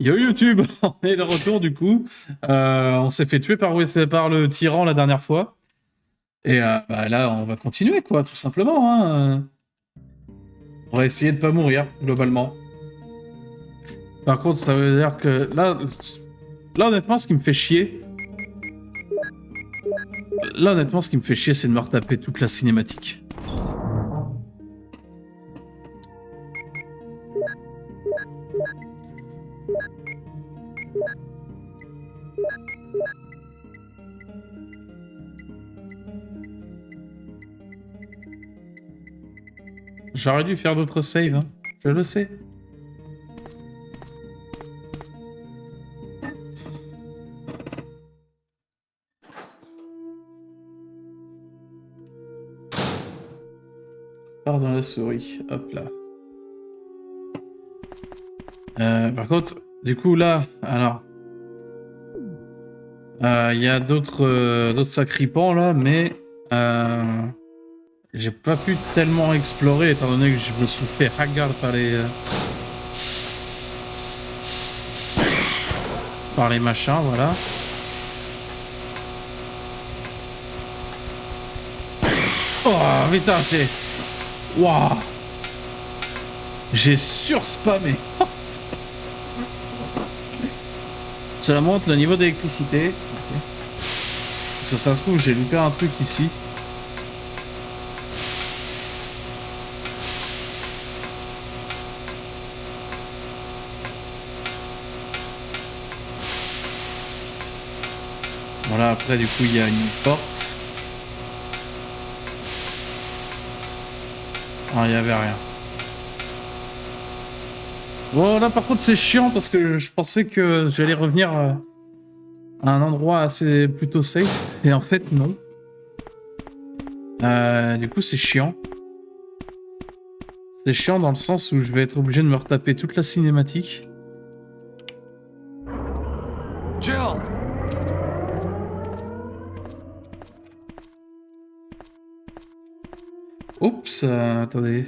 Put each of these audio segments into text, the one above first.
Yo YouTube, on est de retour du coup. On s'est fait tuer par le tyran la dernière fois. Et bah, là, on va continuer quoi, tout simplement. Hein. On va essayer de pas mourir, globalement. Par contre, ça veut dire que là honnêtement, ce qui me fait chier... Là, honnêtement, ce qui me fait chier, c'est de me retaper toute la cinématique. J'aurais dû faire d'autres saves, hein. Je le sais. Part dans la souris, hop là. Par contre, du coup là, alors... Il y a d'autres sacripants là, mais... j'ai pas pu tellement explorer étant donné que je me suis fait hagar par les machins, voilà. Oh putain, waouh, j'ai surspammé. Cela montre le niveau d'électricité. Okay. Ça se trouve, j'ai loupé un truc ici. Voilà, après du coup il y a une porte. Ah, il y avait rien. Bon, là par contre c'est chiant parce que je pensais que j'allais revenir à un endroit assez plutôt safe. Et en fait non. Du coup c'est chiant. C'est chiant dans le sens où je vais être obligé de me retaper toute la cinématique. Jill! Oups, attendez.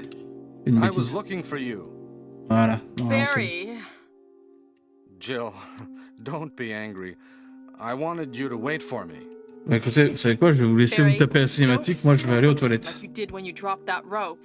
Une I bêtise. was looking for you. Voilà. Barry. Jill, don't be angry. I wanted you to wait for me. Bah écoutez, vous savez quoi, je vais vous laisser vous taper la cinématique, moi je vais aller aux toilettes. Like you did when you dropped that rope.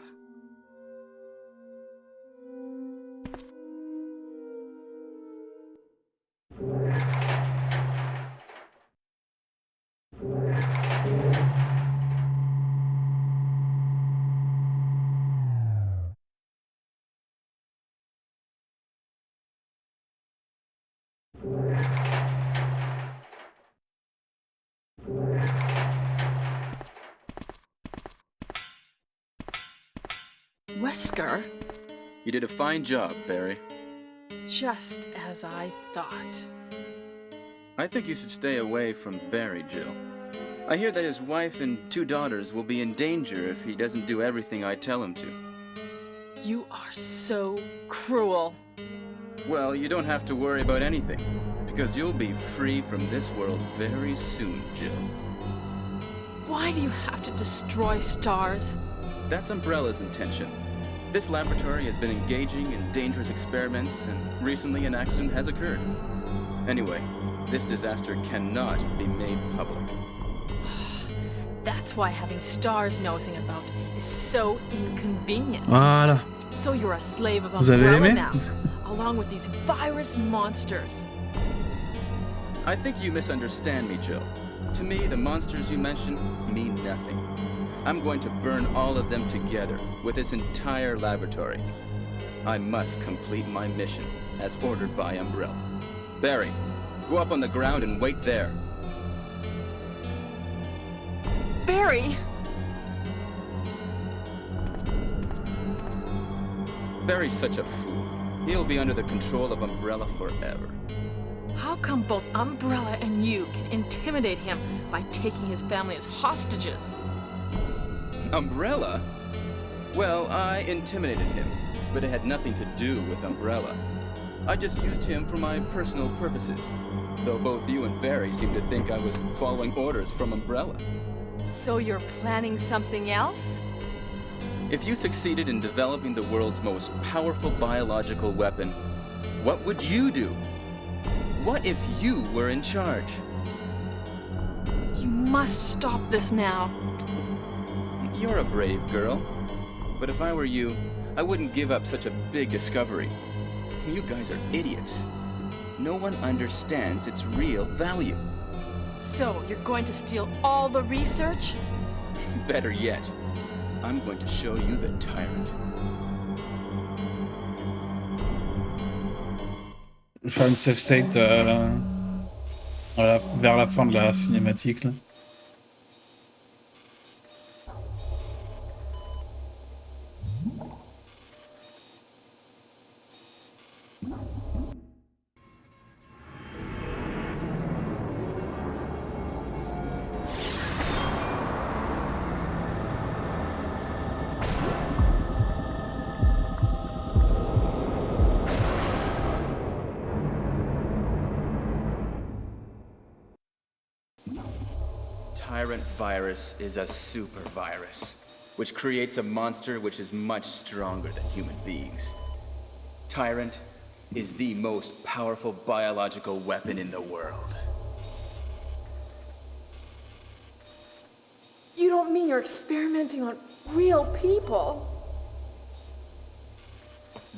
Wesker? You did a fine job, Barry. Just as I thought. I think you should stay away from Barry, Jill. I hear that his wife and 2 daughters will be in danger if he doesn't do everything I tell him to. You are so cruel. Well, you don't have to worry about anything, because you'll be free from this world very soon, Jill. Why do you have to destroy stars? That's Umbrella's intention. This laboratory has been engaging in dangerous experiments, and recently an accident has occurred. Anyway, this disaster cannot be made public. That's why having stars nosing about is so inconvenient. Voilà. So you're a slave of Vous avez Umbrella aimé? now, along with these virus monsters. I think you misunderstand me, Jill. To me, the monsters you mentioned mean nothing. I'm going to burn all of them together with this entire laboratory. I must complete my mission, as ordered by Umbrella. Barry, go up on the ground and wait there. Barry! Barry's such a fool. He'll be under the control of Umbrella forever. How come both Umbrella and you can intimidate him by taking his family as hostages? Umbrella? Well, I intimidated him, but it had nothing to do with Umbrella. I just used him for my personal purposes, though both you and Barry seem to think I was following orders from Umbrella. So you're planning something else? If you succeeded in developing the world's most powerful biological weapon, What would you do? What if you were in charge? You must stop this now. You're a brave girl. But if I were you, I wouldn't give up such a big discovery. You guys are idiots. No one understands its real value. So, you're going to steal all the research? Better yet, I'm going to show you the tyrant. Je vais faire une save state voilà, vers la fin de la cinématique. Là. Tyrant virus is a super virus, which creates a monster which is much stronger than human beings. Tyrant is the most powerful biological weapon in the world. You don't mean you're experimenting on real people?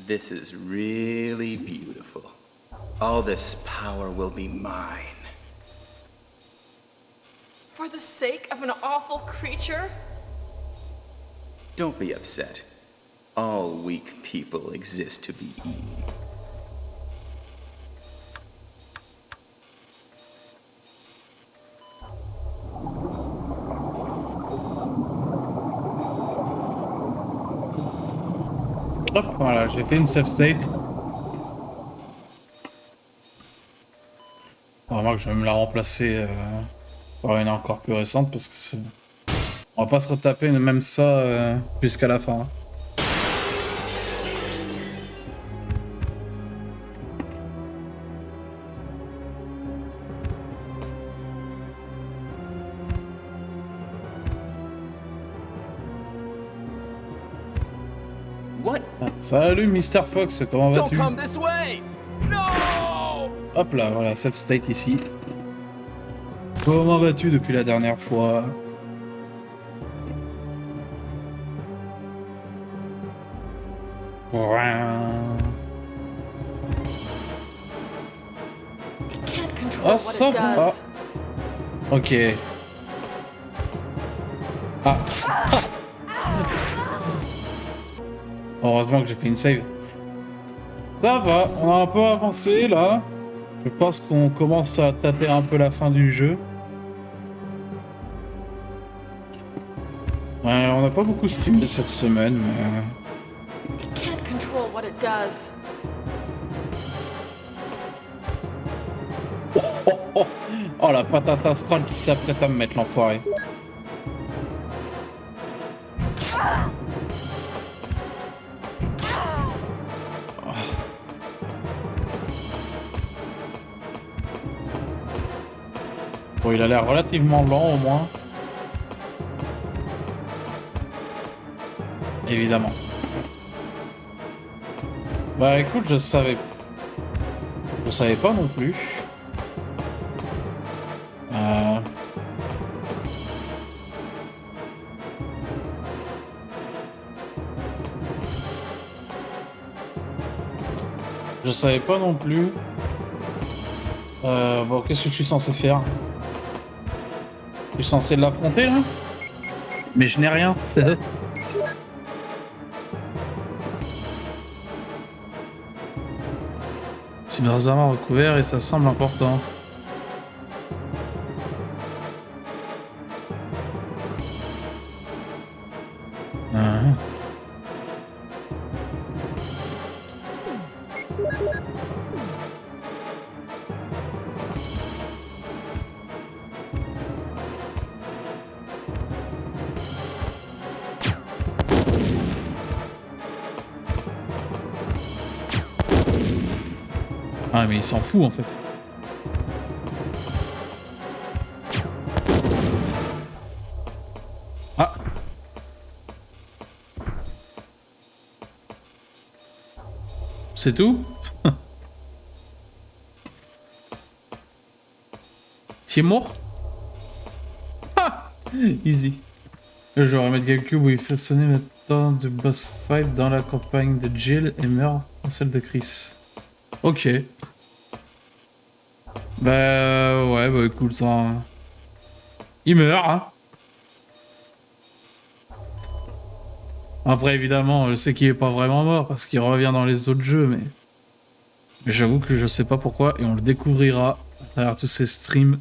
This is really beautiful. All this power will be mine. For the sake of an awful creature? Don't be upset. All weak people exist to be eaten. Hop, voilà, j'ai fait une save state. Vraiment que je vais me la remplacer par une encore plus récente parce que c'est... On va pas se retaper même ça jusqu'à la fin. Hein. What? Salut Mr. Fox, comment Don't vas-tu? come this way! No! Hop là, voilà, save state ici. Comment vas-tu depuis la dernière fois? It can't control Ah, what ça it va. does. Ok. Ah. Heureusement que j'ai fait une save. Ça va, on a un peu avancé là. Je pense qu'on commence à tâter un peu la fin du jeu. Ouais, on n'a pas beaucoup streamé cette semaine, mais... It can't control what it does. Oh, la patate astrale qui s'apprête à me mettre l'enfoiré. Bon, il a l'air relativement lent au moins. Évidemment. Bah écoute, je savais pas non plus. Je savais pas non plus. Bon, qu'est-ce que je suis censé faire? Je suis censé l'affronter là? Mais je n'ai rien. Cyberzama recouvert et ça semble important. Ah mais il s'en fout en fait. Ah. C'est tout? Tu es mort? Ah! Easy. Le joueur remet GameCube où il fait sonner maintenant de boss fight dans la campagne de Jill et meurt dans celle de Chris. Ok. Bah ouais, bah écoute, hein. Il meurt, hein. Après, évidemment, je sais qu'il est pas vraiment mort parce qu'il revient dans les autres jeux, mais j'avoue que je sais pas pourquoi et on le découvrira à travers tous ces streams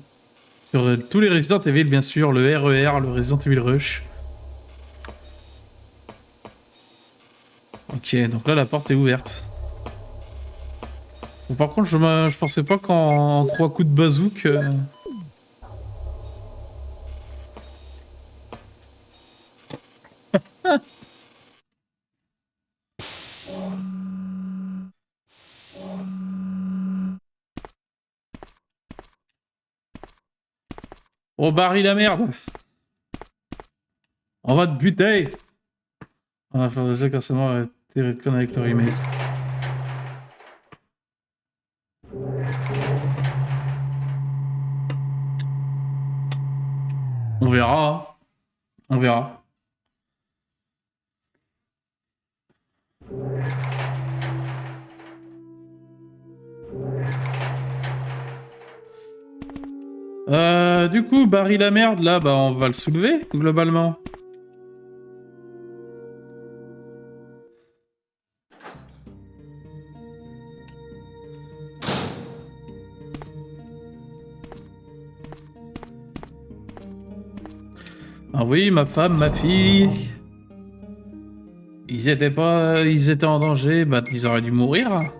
sur tous les Resident Evil, bien sûr, le RER, le Resident Evil Rush. Ok, donc là, la porte est ouverte. Bon, par contre, je pensais pas qu'en 3 coups de bazouk... Oh, Barry, la merde! On va te buter! On va faire déjà car c'est moi arrêter Redcon avec le remake. On verra, hein. On verra. Du coup, Barry la merde, là, bah on va le soulever, globalement. Ah oui, ma femme, ma fille... Ils étaient en danger, bah ils auraient dû mourir.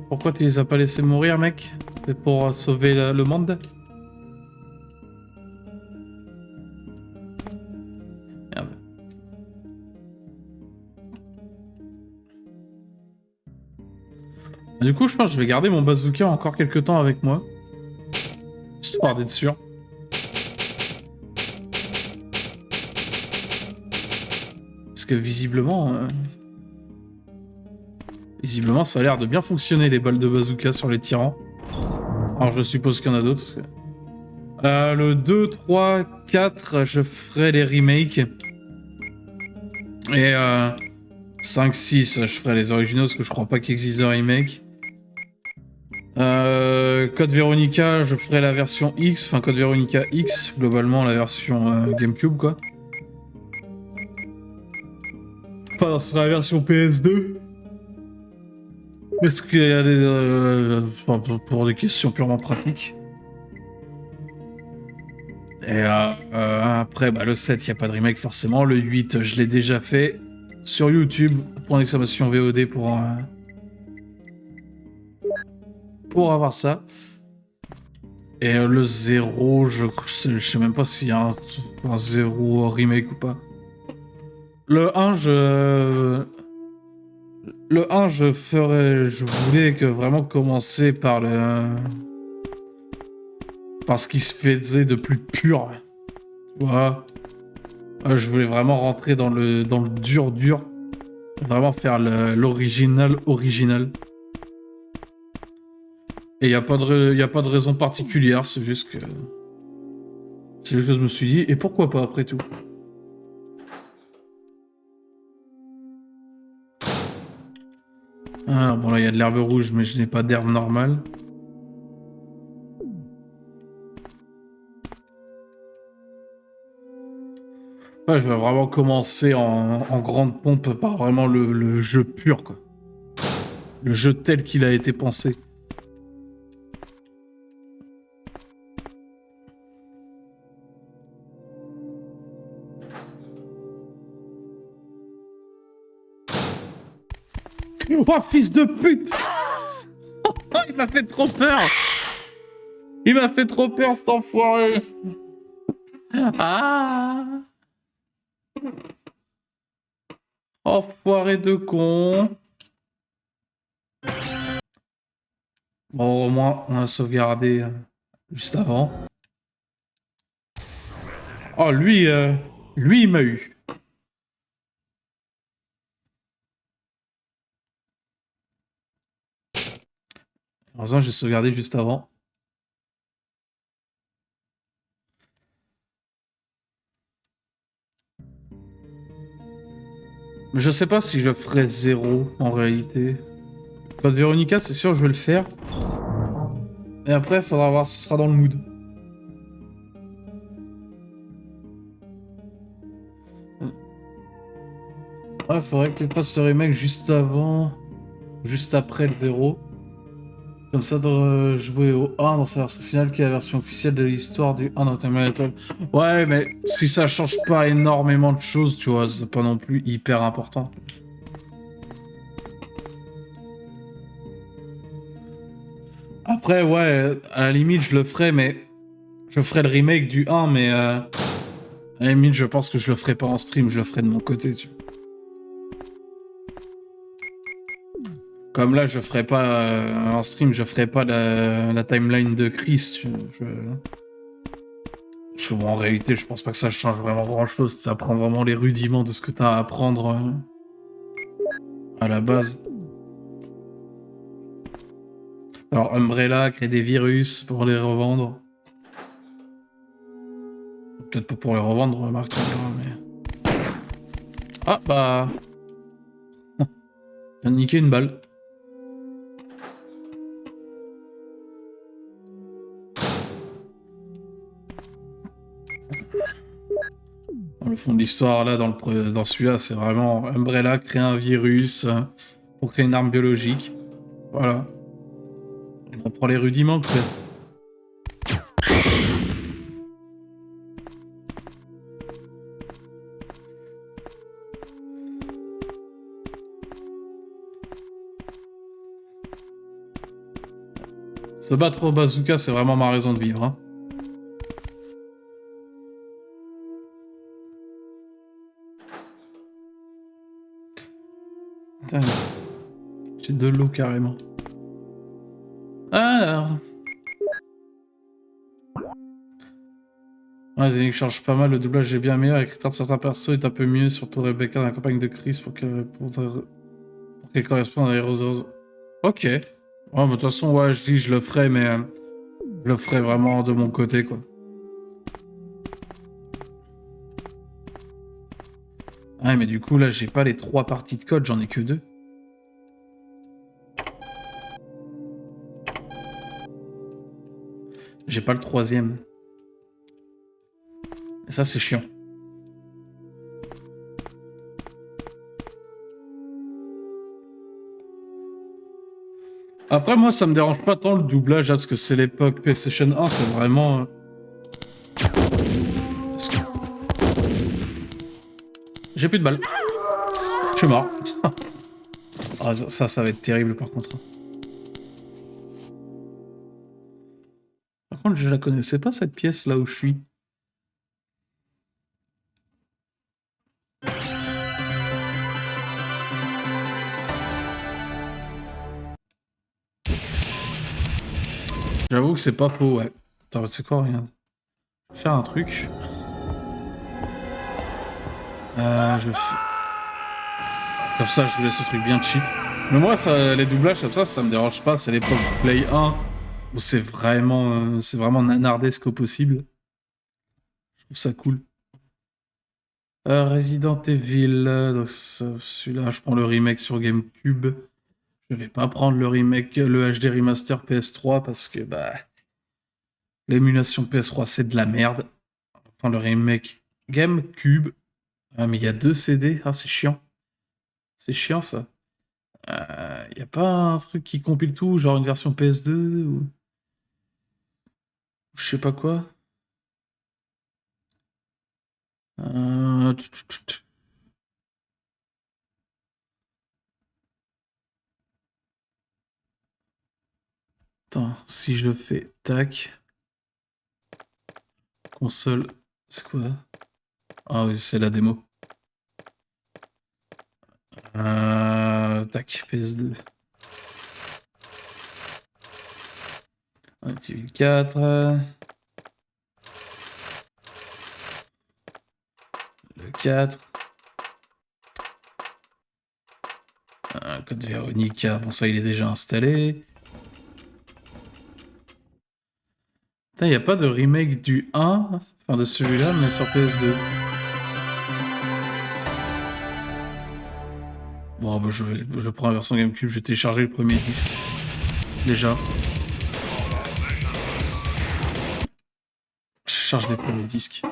Pourquoi tu les as pas laissés mourir, mec? C'est pour sauver le monde? Merde. Du coup, je pense que je vais garder mon bazooka encore quelques temps avec moi. Histoire d'être sûr. Parce que visiblement... Visiblement, ça a l'air de bien fonctionner, les balles de bazooka sur les tyrans. Alors, je suppose qu'il y en a d'autres. Parce que... le 2, 3, 4, je ferai les remakes. Et 5, 6, je ferai les originaux, parce que je crois pas qu'il existe de remake. Code Veronica, je ferai la version X, enfin Code Veronica X, globalement la version GameCube, quoi. Enfin, ce sera la version PS2. Est-ce qu'il y a des... pour des questions purement pratiques. Et après, bah, le 7, il n'y a pas de remake forcément. Le 8, je l'ai déjà fait sur YouTube. Point d'exclamation VOD pour avoir ça. Et le 0, je sais même pas s'il y a un 0 remake ou pas. Le 1, je voulais vraiment commencer par ce qui se faisait de plus pur. Tu vois. Je voulais vraiment rentrer dans le dur. Vraiment faire l'original. Et y a pas de raison particulière, c'est juste que je me suis dit, et pourquoi pas après tout. Ah, bon là il y a de l'herbe rouge, mais je n'ai pas d'herbe normale. Ouais, je vais vraiment commencer en grande pompe par vraiment le jeu pur, quoi. Le jeu tel qu'il a été pensé. Oh, fils de pute! Il m'a fait trop peur! Il m'a fait trop peur, cet enfoiré! Ah! Enfoiré de con! Bon, au moins, on a sauvegardé juste avant. Oh, lui, il m'a eu. Heureusement, j'ai sauvegardé juste avant. Mais je sais pas si je ferais 0 en réalité. Code Veronica, c'est sûr, je vais le faire. Et après, il faudra voir si ce sera dans le mood. Ouais, faudrait qu'il fasse ce remake juste avant, juste après le 0. Comme ça, de jouer au 1 dans sa version finale, qui est la version officielle de l'histoire du 1 dans Terminal Étoile. Ouais, mais si ça change pas énormément de choses, tu vois, c'est pas non plus hyper important. Après, ouais, à la limite, je le ferais, mais... Je ferais le remake du 1, mais... À la limite, je pense que je le ferai pas en stream, je le ferai de mon côté, tu vois. Comme là, je ferai pas en stream, je ferai pas la timeline de Chris. Parce que bon, en réalité, je pense pas que ça change vraiment grand chose. Ça prend vraiment les rudiments de ce que t'as à apprendre à la base. Alors, Umbrella crée des virus pour les revendre. Peut-être pas pour les revendre, remarque, tu verras, mais... Ah, bah... J'ai niqué une balle. Le fond de l'histoire, là, dans celui-là, c'est vraiment Umbrella crée un virus pour créer une arme biologique. Voilà. On apprend les rudiments, quoi. Se battre au bazooka, c'est vraiment ma raison de vivre, hein. Putain. J'ai de l'eau carrément. Alors. Ouais, Zenith change pas mal, le doublage est bien meilleur, l'écriture de certains persos est un peu mieux, surtout Rebecca dans la campagne de Chris pour qu'elle corresponde à Hero Zero. Ok. Ouais, mais de toute façon, ouais, je dis je le ferai, mais je le ferai vraiment de mon côté, quoi. Ah, mais du coup, là, j'ai pas les 3 parties de code, j'en ai que 2. J'ai pas le 3e. Et ça, c'est chiant. Après, moi, ça me dérange pas tant le doublage, hein, parce que c'est l'époque PlayStation 1, c'est vraiment... J'ai plus de balles. Je suis mort. Ah, ça va être terrible, par contre. Par contre, je la connaissais pas, cette pièce, là où je suis. J'avoue que c'est pas faux, ouais. Attends, c'est quoi, regarde. Je vais faire un truc. Comme ça, je vous laisse ce truc bien cheap. Mais moi, ça, les doublages comme ça me dérange pas. C'est l'époque Play 1 où c'est vraiment nanardesque au possible. Je trouve ça cool. Resident Evil, donc celui-là, je prends le remake sur GameCube. Je vais pas prendre le remake, le HD remaster PS3 parce que bah l'émulation PS3 c'est de la merde. On va prendre le remake GameCube. Ah mais il y a 2 CD, ah c'est chiant. C'est chiant ça. Y a pas un truc qui compile tout, genre une version PS2 ou je sais pas quoi. Euh... Attends, si je fais tac, console, c'est quoi? Ah oui, c'est la démo. Tac, PS2. Activity 4. Le 4. Code Veronica, bon ça il est déjà installé. Putain, y a pas de remake du 1, enfin de celui-là, mais sur PS2. Bon, bah, je prends la version GameCube, je vais télécharger le premier disque. Déjà. Je charge les premiers disques.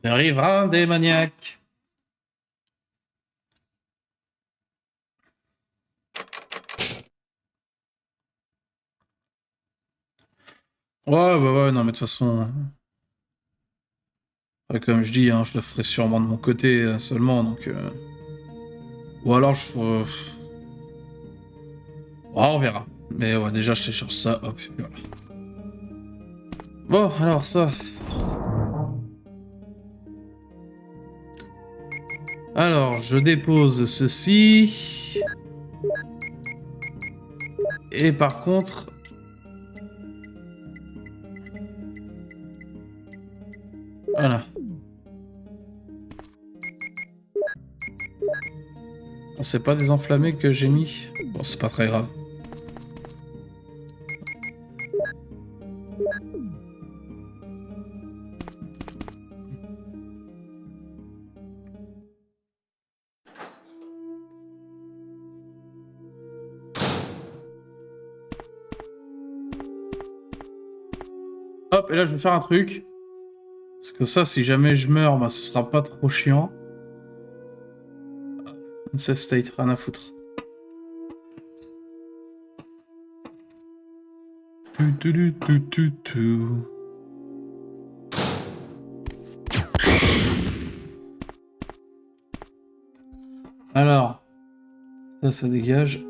Il arrivera un démoniaque. Ouais, bah ouais, non, mais de toute façon... Ouais, comme je dis, hein, je le ferai sûrement de mon côté seulement, donc... Ou alors je... ouais, on verra. Mais ouais, déjà, je télécharge ça, hop, voilà. Bon, alors ça... Alors, je dépose ceci... Et par contre... Voilà. C'est pas des enflammés que j'ai mis. Bon, c'est pas très grave. Hop, et là je vais faire un truc. Parce que ça, si jamais je meurs, bah, ce sera pas trop chiant. Une safe state, rien à foutre. Alors, ça dégage.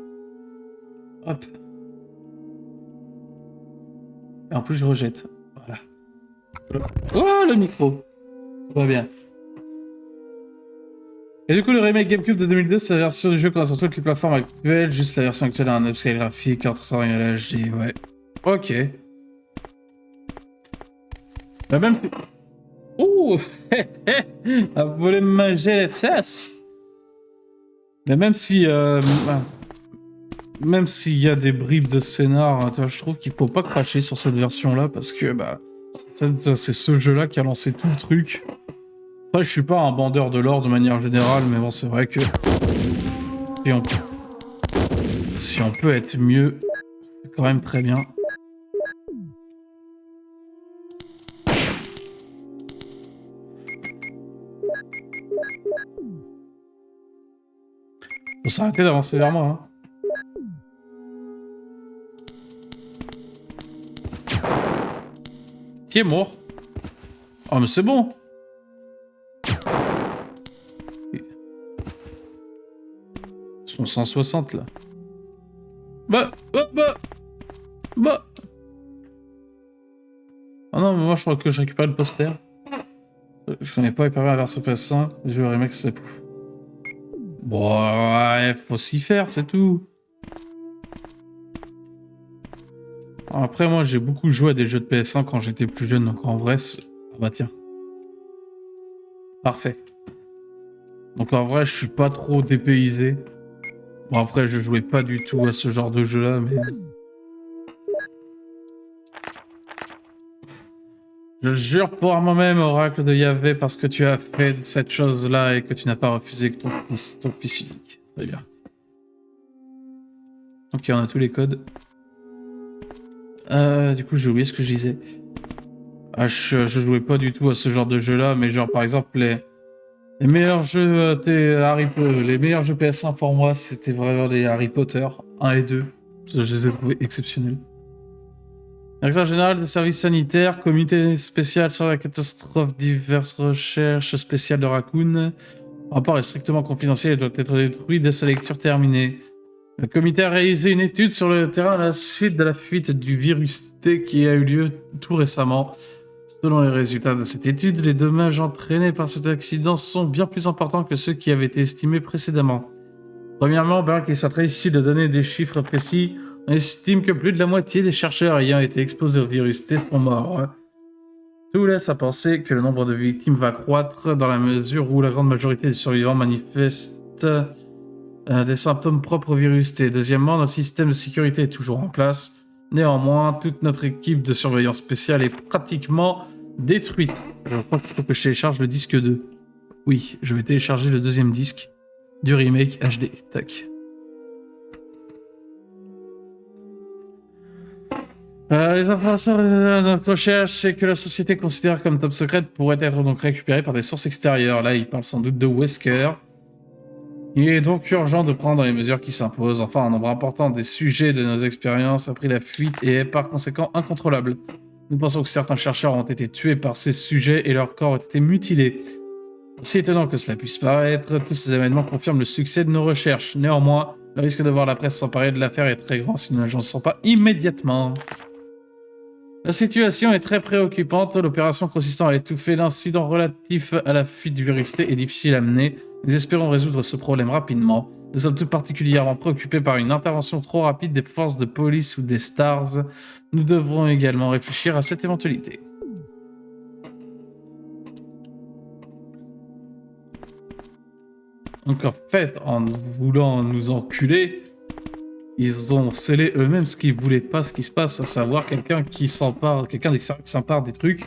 Hop. Et en plus, je rejette. Voilà. Oh, le micro. Tout va bien. Et du coup, le remake GameCube de 2002, c'est la version du jeu qu'on a sur toutes les plateformes actuelles. Juste la version actuelle a un upscale graphique, 400 à HD, ouais. Ok. Mais même si... Ouh. Elle voulait me manger les fesses. Mais même si... Même s'il y a des bribes de scénar, je trouve qu'il faut pas cracher sur cette version-là, parce que, bah... C'est ce jeu-là qui a lancé tout le truc. Après, je suis pas un bandeur de l'or de manière générale, mais bon, c'est vrai que... Si on peut être mieux, c'est quand même très bien. Faut s'arrêter d'avancer vers moi, hein. Qui est mort? Oh, mais c'est bon! Ils sont 160 là. Bah. Ah non, mais moi je crois que je récupère le poster. Je connais pas Hyper la version PS5. Le jeu remake c'est. Bon, ouais, faut s'y faire, c'est tout. Après, moi j'ai beaucoup joué à des jeux de PS1 quand j'étais plus jeune, donc en vrai, ah bah tiens. Parfait. Donc en vrai, je suis pas trop dépaysé. Bon, après, je jouais pas du tout à ce genre de jeu-là, mais... Je jure pour moi-même, oracle de Yahvé, parce que tu as fait cette chose-là et que tu n'as pas refusé que ton fils unique. Très bien. Ok, on a tous les codes. Du coup, j'ai oublié ce que je disais. Ah, je jouais pas du tout à ce genre de jeu-là, mais genre, par exemple, les meilleurs jeux les meilleurs jeux PS1 pour moi, c'était vraiment les Harry Potter 1 et 2. Je les ai trouvés exceptionnels. Directeur général des services sanitaires, comité spécial sur la catastrophe, diverses recherches spéciales de Raccoon. Le rapport est strictement confidentiel et doit être détruit dès sa lecture terminée. Le comité a réalisé une étude sur le terrain à la suite de la fuite du virus T qui a eu lieu tout récemment. Selon les résultats de cette étude, les dommages entraînés par cet accident sont bien plus importants que ceux qui avaient été estimés précédemment. Premièrement, bien qu'il soit très difficile de donner des chiffres précis, on estime que plus de la moitié des chercheurs ayant été exposés au virus T sont morts. Tout laisse à penser que le nombre de victimes va croître dans la mesure où la grande majorité des survivants manifestent des symptômes propres au virus T. Deuxièmement, notre système de sécurité est toujours en place. Néanmoins, toute notre équipe de surveillance spéciale est pratiquement détruite. Je crois qu'il faut que je télécharge le disque 2. Oui, je vais télécharger le deuxième disque du remake HD. Tac. Les informations de notre recherche, c'est que la société considérée comme top secrète pourrait être donc récupérée par des sources extérieures. Là, il parle sans doute de Wesker. Il est donc urgent de prendre les mesures qui s'imposent. Enfin, un nombre important des sujets de nos expériences a pris la fuite et est par conséquent incontrôlable. Nous pensons que certains chercheurs ont été tués par ces sujets et leurs corps ont été mutilés. Aussi étonnant que cela puisse paraître, tous ces événements confirment le succès de nos recherches. Néanmoins, le risque de voir la presse s'emparer de l'affaire est très grand si nous n'agissons pas immédiatement. La situation est très préoccupante. L'opération consistant à étouffer l'incident relatif à la fuite du virus T est difficile à mener. Nous espérons résoudre ce problème rapidement. Nous sommes tout particulièrement préoccupés par une intervention trop rapide des forces de police ou des STARS. Nous devrons également réfléchir à cette éventualité. Donc en fait, en voulant nous enculer, ils ont scellé eux-mêmes ce qu'ils voulaient pas, ce qui se passe, à savoir quelqu'un d'extérieur qui s'empare des trucs,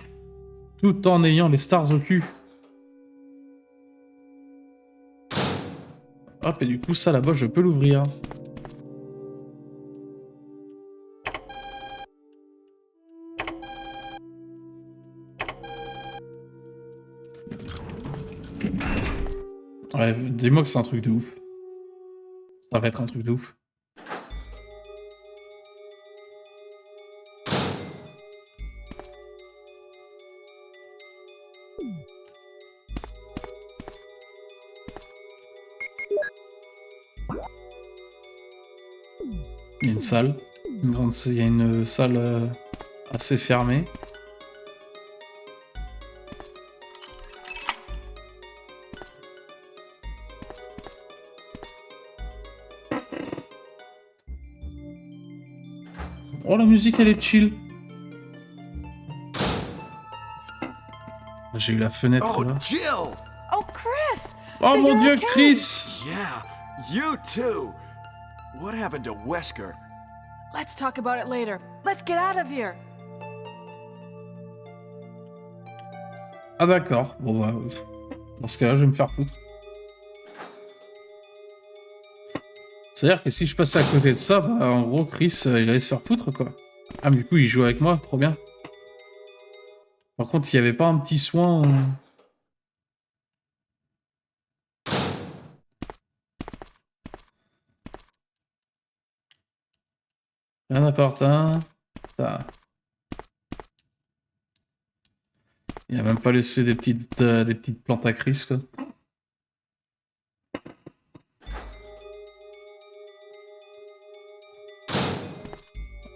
tout en ayant les stars au cul. Hop, et du coup, ça là-bas, je peux l'ouvrir. Ouais, dis-moi que c'est un truc de ouf. Ça va être un truc de ouf. Il y a une salle. Il y a une salle assez fermée. Oh, la musique, elle est chill. J'ai eu la fenêtre là. Jill! Oh, Chris! Oh So mon you're dieu, okay. Chris! Yeah, you too. What happened to Wesker? Let's talk about it later. Let's get out of here. Ah d'accord, bon bah... Dans ce cas-là, je vais me faire foutre. C'est-à-dire que si je passais à côté de ça, bah en gros, Chris, il allait se faire foutre, quoi. Ah, mais du coup, il joue avec moi, trop bien. Par contre, il n'y avait pas un petit soin... Rien d'important. Ça. Il a même pas laissé des petites plantes à Chris, quoi.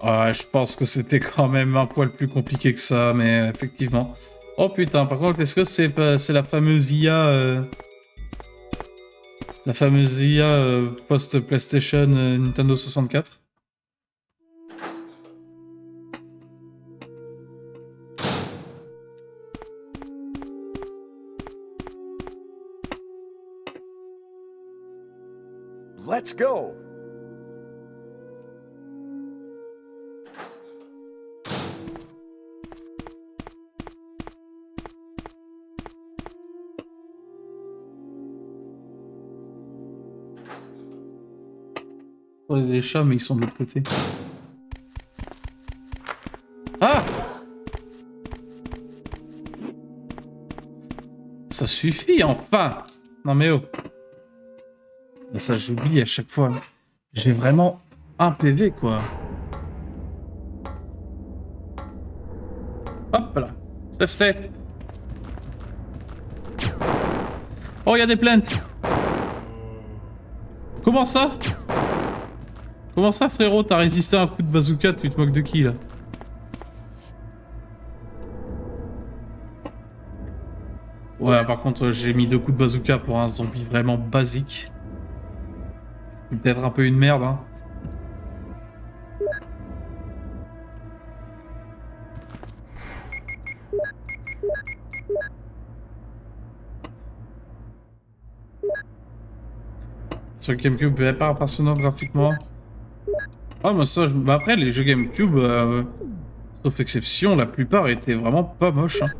Ouais, je pense que c'était quand même un poil plus compliqué que ça, mais effectivement. Oh putain, par contre, est-ce que c'est la fameuse IA... La fameuse IA post-PlayStation Nintendo 64 ? Let's go. Oh, il y a des chats, mais ils sont de l'autre côté. Ah! Ça suffit, enfin! Non mais oh! Ça, j'oublie à chaque fois. J'ai vraiment un PV, quoi. Hop là. Save state. Oh, il y a des plaintes. Comment ça? Comment ça, frérot? T'as résisté à un coup de bazooka, tu te moques de qui, là? Ouais, par contre, j'ai mis 2 coups de bazooka pour un zombie vraiment basique. Peut-être un peu une merde, hein. Sur le GameCube, pas impressionnant graphiquement. Ah, mais ça, bah après, les jeux GameCube, sauf exception, la plupart étaient vraiment pas moches, hein.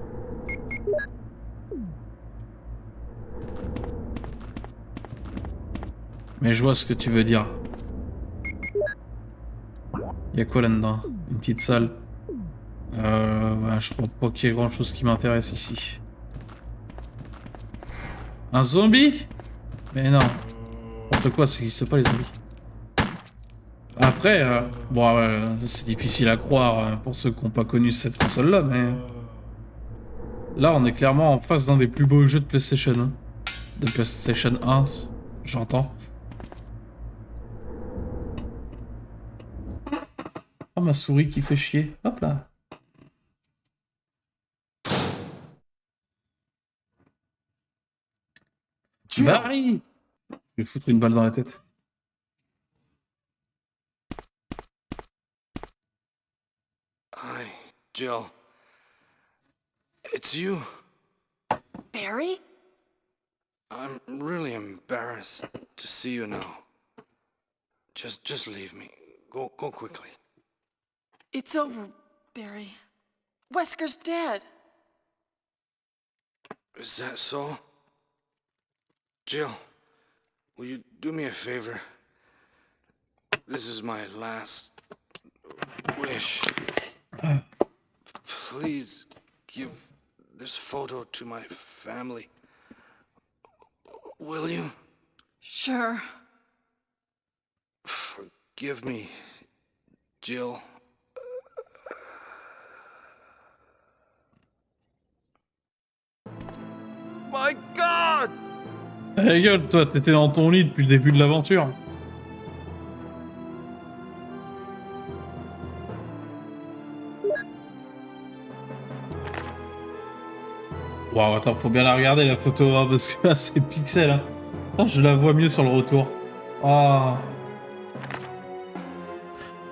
Mais je vois ce que tu veux dire. Y'a quoi là-dedans? Une petite salle. Ouais, je crois pas qu'il y ait grand chose qui m'intéresse ici. Un zombie? Mais non. N'importe quoi, ça n'existe pas les zombies. Après, bon, c'est difficile à croire pour ceux qui n'ont pas connu cette console-là, mais... Là, on est clairement en face d'un des plus beaux jeux de PlayStation. Hein. De PlayStation 1, j'entends. Oh, ma souris qui fait chier. Hop là. Barry! Je vais foutre une balle dans la tête. Hi, Jill. It's you. Barry? I'm really embarrassed to see you now. Just leave me. Go quickly. It's over, Barry. Wesker's dead. Is that so? Jill, will you do me a favor? This is my last wish. Please give this photo to my family. Will you? Sure. Forgive me, Jill. My God! Ta gueule, toi, t'étais dans ton lit depuis le début de l'aventure. Waouh, attends, faut bien la regarder la photo, hein, parce que là, c'est pixel. Hein. Ah, je la vois mieux sur le retour. Ah.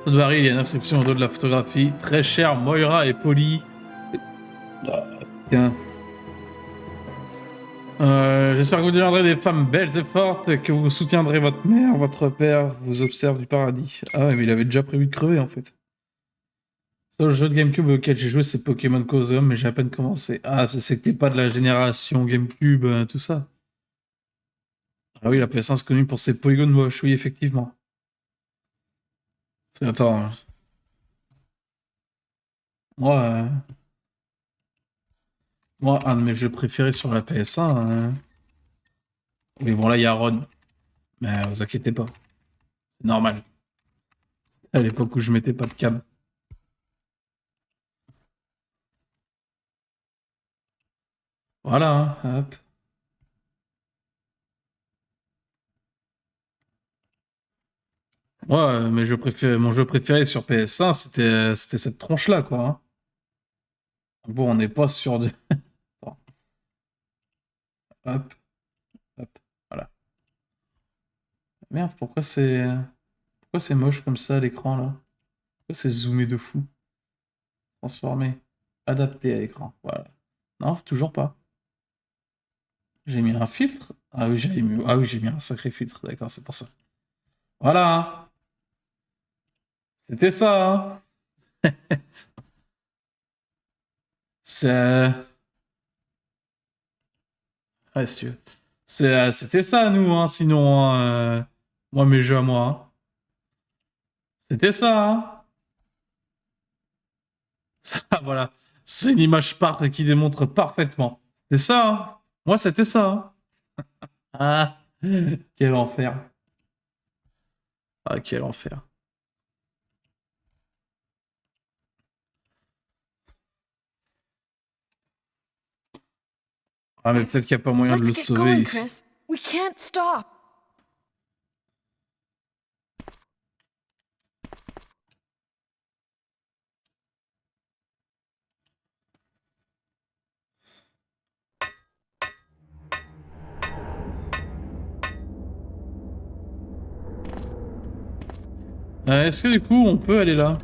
Barry, il y a une inscription au dos de la photographie. Très cher, Moira et Polly. Tiens. J'espère que vous deviendrez des femmes belles et fortes, que vous soutiendrez votre mère, votre père vous observe du paradis. Ah ouais, mais il avait déjà prévu de crever en fait. Le seul jeu de GameCube auquel j'ai joué, c'est Pokémon Cosmos, mais j'ai à peine commencé. Ah, c'est que t'es pas de la génération GameCube, tout ça. Ah oui, la PS1 c'est connu pour ses polygones moches, oui, effectivement. Attends. Moi, un de mes jeux préférés sur la PS1... Oui, bon, là, il y a Ron. Mais vous inquiétez pas. C'est normal. À l'époque où je mettais pas de cam. Voilà, hein, hop. Ouais, mon jeu préféré sur PS1, c'était cette tronche-là, quoi. Hein. Bon, on n'est pas sur de... Hop, hop, voilà. Merde, pourquoi c'est moche comme ça, l'écran, là? Pourquoi c'est zoomé de fou? Transformé. Adapté à l'écran, voilà. Non, toujours pas. J'ai mis un filtre? Ah oui, j'ai mis un sacré filtre, d'accord, c'est pour ça. Voilà, hein. C'était ça, hein. C'est... Ouais, si tu veux. C'était ça, nous, hein, sinon, hein, moi, mes jeux à moi. Hein. C'était ça, hein. Ça, voilà. C'est une image qui démontre parfaitement. C'était ça, hein. Moi, c'était ça. Hein. Ah, quel enfer. Ah, quel enfer. Ah, mais peut-être qu'il n'y a pas moyen de le Let's get sauver going, ici. Chris. We can't stop. Est-ce que du coup, on peut aller là?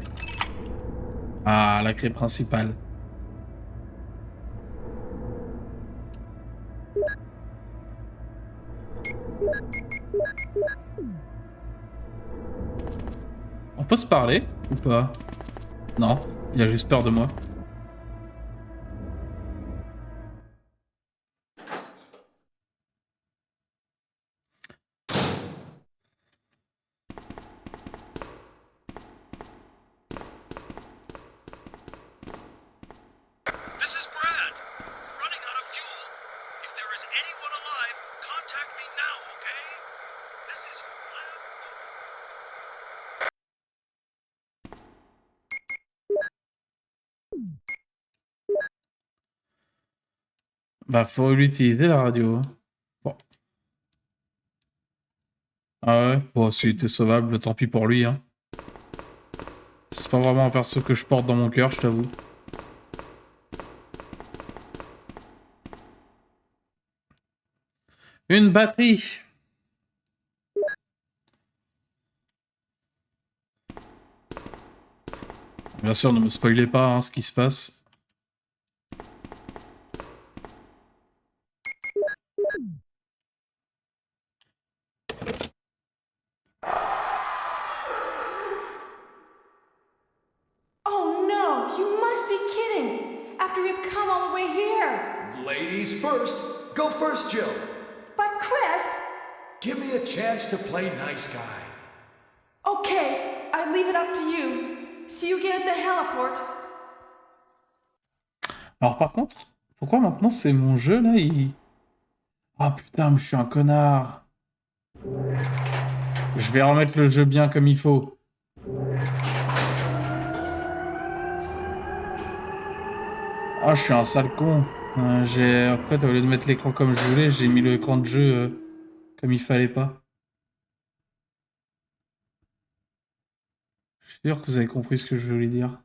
Ah, la clé principale. On peut se parler ou pas? Non, il a juste peur de moi. Bah, faut l'utiliser la radio. Hein. Bon. Ah ouais, bon, s'il était sauvable, tant pis pour lui. Hein. C'est pas vraiment un perso que je porte dans mon cœur, je t'avoue. Une batterie. Bien sûr, ne me spoilez pas hein, ce qui se passe. Oh no, you must be kidding! After we've come all the way here! Ladies first. Go first, Jill. But Chris! Give me a chance to play nice guy. Okay, I leave it up to you. See you again at the heliport. Alors par contre, pourquoi maintenant c'est mon jeu là il... Ah putain, mais je suis un connard. Je vais remettre le jeu bien comme il faut. Ah, je suis un sale con. En fait, au lieu de mettre l'écran comme je voulais, j'ai mis l'écran de jeu comme il fallait pas. Je suis sûr que vous avez compris ce que je voulais dire.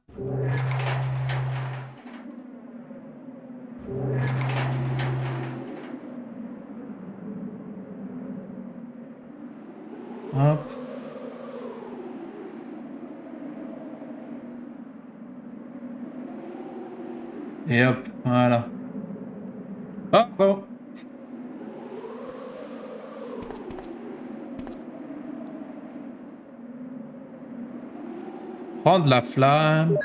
Hop. Et hop, voilà. Ah, bon. Prendre la flamme.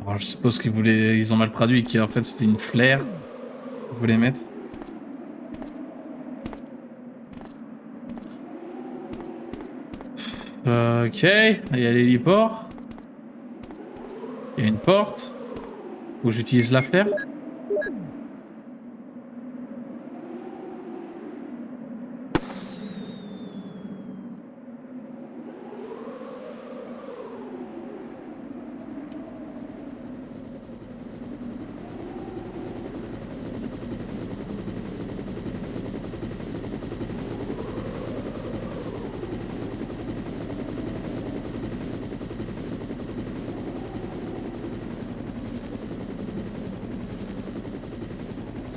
Alors, je suppose qu'ils voulaient... Ils ont mal traduit, qu'en fait c'était une flaire. Vous voulez mettre. Ok, il y a l'héliport. Il y a une porte. Où j'utilise la flaire.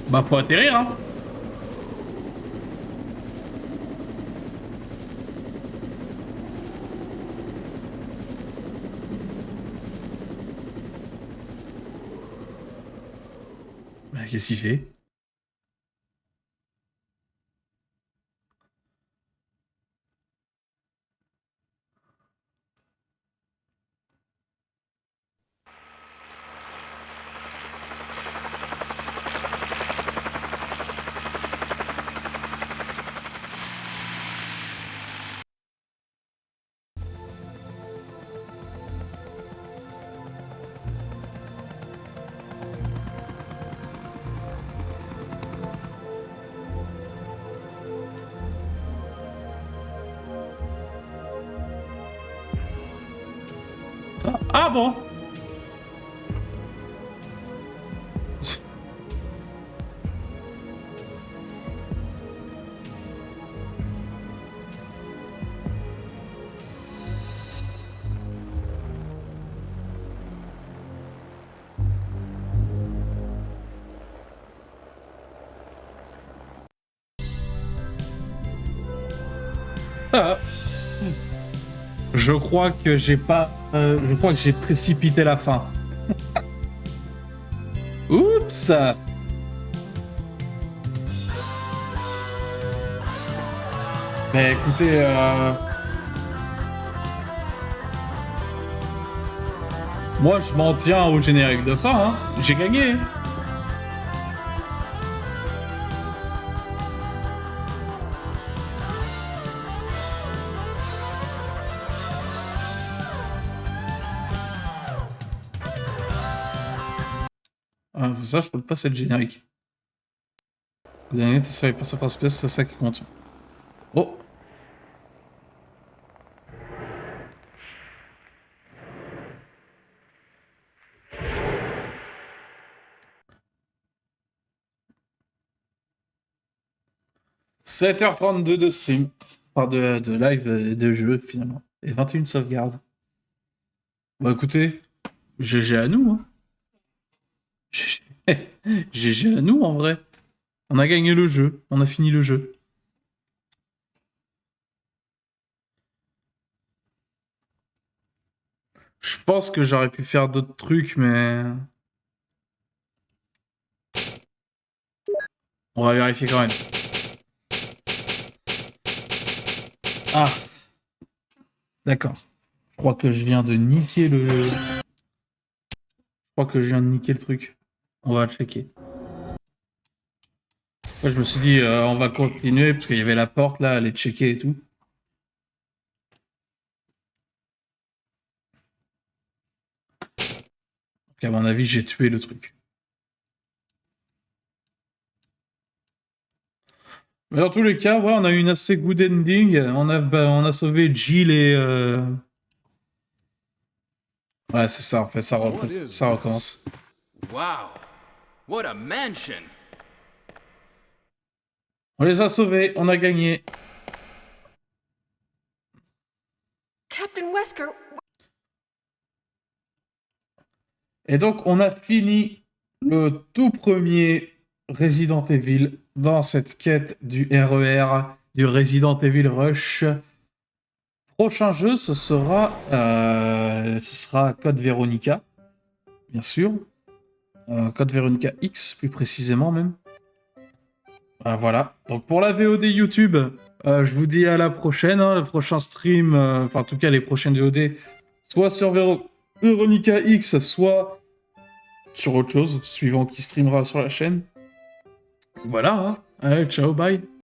Bah, faut atterrir, hein. Bah, qu'est-ce qu'il fait? Ah bon? Ah. Je crois que j'ai pas... je crois que j'ai précipité la fin. Oups! Mais écoutez... Moi, je m'en tiens au générique de fin, hein. J'ai gagné. Ça, je peux pas, c'est le générique. Le dernier, ça fait passer par space, c'est ça qui compte. Oh! 7h32 de stream. Enfin, de live et de jeu, finalement. Et 21 sauvegardes. Bah écoutez, GG à nous, hein. GG à nous, en vrai. On a gagné le jeu. On a fini le jeu. Je pense que j'aurais pu faire d'autres trucs, mais... On va vérifier quand même. Ah. D'accord. Je crois que je viens de niquer le... Je crois que je viens de niquer le truc. On va checker. Ouais, je me suis dit, on va continuer, parce qu'il y avait la porte, là, aller checker et tout. Donc, à mon avis, j'ai tué le truc. Mais dans tous les cas, ouais, on a eu une assez good ending. On a sauvé Jill et... Ouais, c'est ça, en fait, ça recommence. Wow. What a mansion. On les a sauvés, on a gagné. Captain Wesker, Et donc, on a fini le tout premier Resident Evil dans cette quête du RER, du Resident Evil Rush. Prochain jeu, ce sera Code Veronica, bien sûr. Code Veronica X, plus précisément même. Voilà. Donc pour la VOD YouTube, je vous dis à la prochaine. Hein, le prochain stream, enfin en tout cas les prochaines VOD, soit sur Veronica X, soit sur autre chose, suivant qui streamera sur la chaîne. Voilà. Hein. Allez, ciao, bye.